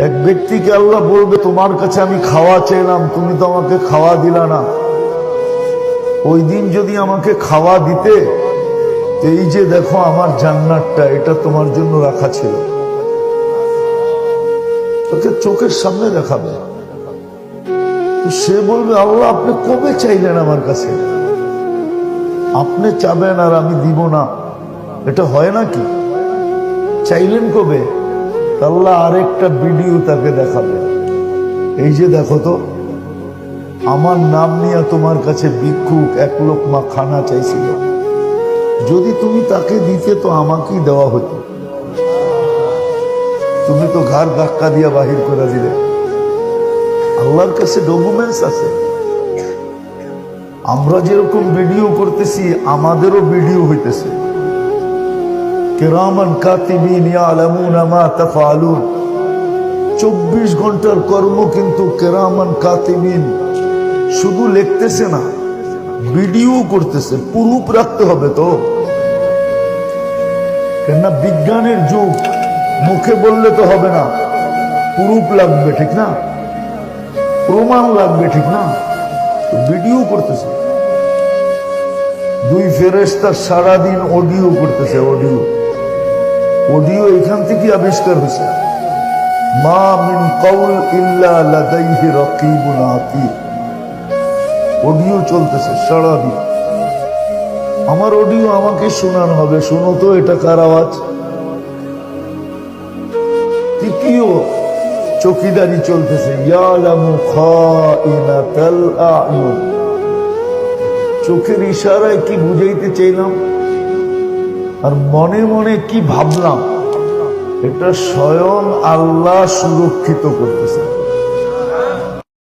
এক ব্যক্তিকে আল্লাহ বলবে, তোমার কাছে আমি খাওয়া চাইলাম, তুমি তো আমাকে খাওয়া দিলা না। ওই দিন যদি আমাকে খাওয়া দিতে, এই যে দেখো আমার জান্নাতটা, এটা তোমার জন্য রাখা ছিল। তোকে চোখের সামনে দেখাবে। তো সে বলবে, আল্লাহ আপনি কবে চাইলেন আমার কাছে? আপনি চাবেন আর আমি দিব না, এটা হয় নাকি? চাইলেন কবে? আল্লাহ আরেকটা ভিডিও তাকে দেখাবে, এই যে দেখো তো, আমার নাম নিয়ে তোমার কাছে ভিক্ষুক এক লোকমা খানা চাইছিল, যদি তুমি তাকে দিতে তো আমাকেই দেওয়া হতো, তুমি তো ঘাড় ধাক্কা দিয়া বাহির করে দিলে। আল্লাহর কাছে ডকুমেন্টস আছে। আমরা যেরকম ভিডিও করতেছি, আমাদেরও ভিডিও হইতেছে। কিরামান কাতিবিন ইয়ালামুনা মা তাফআলুন, 24 ঘন্টার কর্ম, কিন্তু কিরামান কাতিবিন শুধু লিখতেছে না, ভিডিও করতেছে। প্রুফ রাখতে হবে তো, কেননা বিজ্ঞানের যুগ, মুখে বললে তো হবে না, প্রুফ লাগবে, ঠিক না? প্রমাণ লাগবে, ঠিক না? ভিডিও করতেছে। দুই ফেরেশতা সারাদিন অডিও করতেছে। অডিও এখান থেকে আবিষ্কার হয়েছে। মা মিন কওল ইল্লা লাদাইহি রাকিবুন আতীদ, অডিও চলতেছে সারাদিন। আমার অডিও আমাকে শোনানো হবে, শোনো তো এটা কার আওয়াজ। তৃতীয় চৌকিদারি চলতেছে, ইয়ালামু খাইনাতাল আয়ুন, চোখের ইশারায় কি বুঝাইতে চাইলাম আর মনে মনে কি ভাবলাম, এটা স্বয়ং আল্লাহ সুরক্ষিত করতেছে।